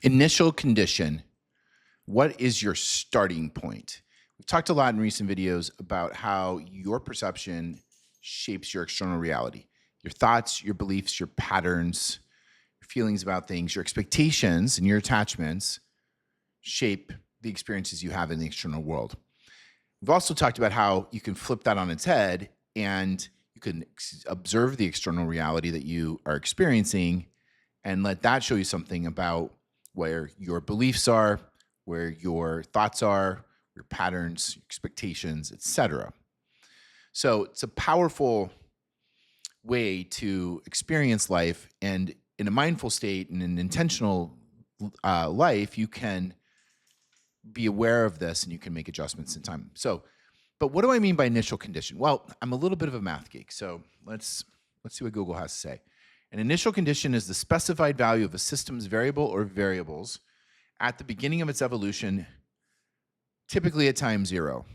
Initial condition. What is your starting point? We've talked a lot in recent videos about how your perception shapes your external reality. Your thoughts, your beliefs, your patterns, your feelings about things, your expectations, and your attachments shape the experiences you have in the external world. We've also talked about how you can flip that on its head and you can observe the external reality that you are experiencing and let that show you something about where your beliefs are, where your thoughts are, your patterns, your expectations, etc. So it's a powerful way to experience life. And in a mindful state and an intentional life, you can be aware of this and you can make adjustments in time. So, but what do I mean by initial condition? Well, I'm a little bit of a math geek, so let's see what Google has to say. An initial condition is the specified value of a system's variable or variables at the beginning of its evolution, typically at time zero.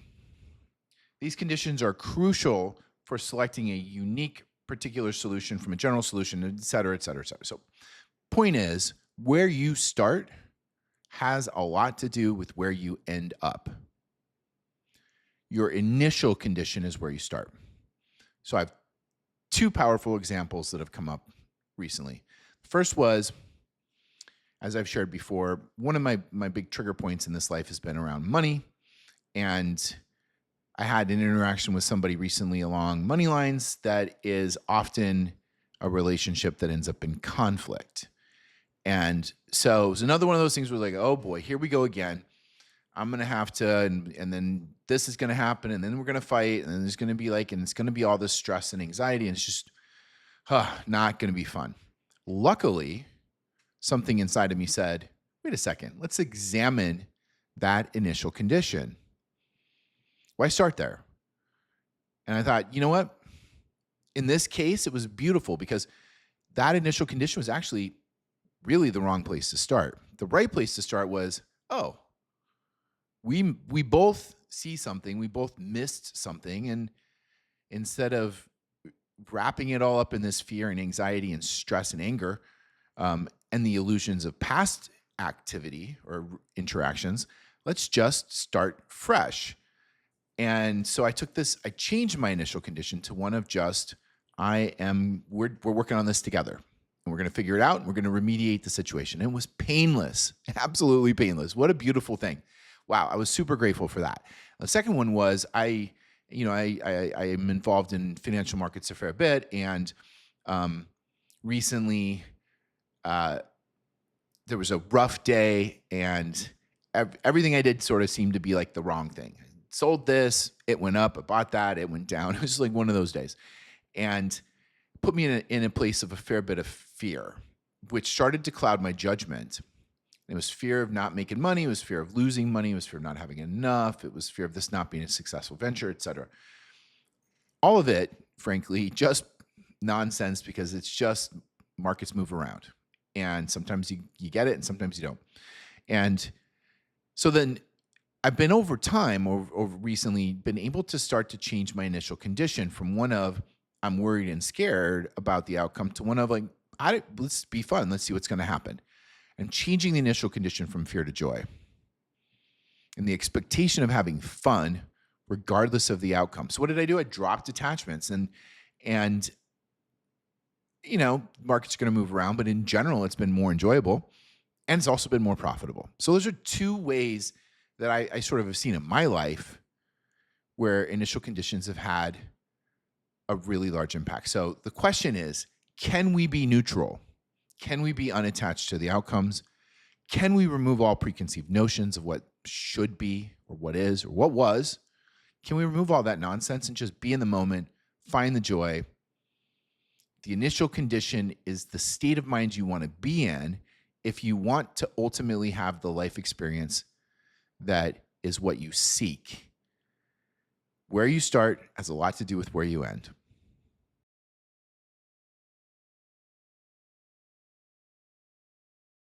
These conditions are crucial for selecting a unique particular solution from a general solution, et cetera, et cetera, et cetera. So point is, where you start has a lot to do with where you end up. Your initial condition is where you start. So I have two powerful examples that have come up recently. First was, as I've shared before, one of my big trigger points in this life has been around money. And I had an interaction with somebody recently along money lines that is often a relationship that ends up in conflict. And so it was another one of those things where like, oh boy, here we go again. I'm going to have to, and then this is going to happen, and then we're going to fight, and then there's going to be like, and it's going to be all this stress and anxiety, and it's just not going to be fun. Luckily, something inside of me said, wait a second, let's examine that initial condition. Why start there? And I thought, you know what? In this case, it was beautiful because that initial condition was actually really the wrong place to start. The right place to start was, oh, we both see something, we both missed something, and instead of wrapping it all up in this fear and anxiety and stress and anger and the illusions of past activity or interactions, let's just start fresh. And so I changed my initial condition to one of just, we're working on this together. And we're going to figure it out. And we're going to remediate the situation. And it was painless, absolutely painless. What a beautiful thing. Wow. I was super grateful for that. The second one was I am involved in financial markets a fair bit. And recently there was a rough day and everything I did sort of seemed to be like the wrong thing. I sold this, it went up, I bought that, it went down. It was like one of those days. And put me in a place of a fair bit of fear, which started to cloud my judgment. It was fear of not making money. It was fear of losing money. It was fear of not having enough. It was fear of this not being a successful venture, et cetera. All of it, frankly, just nonsense because it's just markets move around. And sometimes you get it and sometimes you don't. And so then I've been over time, over recently, been able to start to change my initial condition from one of I'm worried and scared about the outcome to one of like, let's be fun. Let's see what's going to happen. And changing the initial condition from fear to joy. And the expectation of having fun regardless of the outcome. So what did I do? I dropped attachments and you know, markets are going to move around, but in general, it's been more enjoyable and it's also been more profitable. So those are two ways that I sort of have seen in my life where initial conditions have had a really large impact. So the question is, can we be neutral? Can we be unattached to the outcomes? Can we remove all preconceived notions of what should be or what is or what was? Can we remove all that nonsense and just be in the moment, find the joy? The initial condition is the state of mind you want to be in if you want to ultimately have the life experience that is what you seek. Where you start has a lot to do with where you end.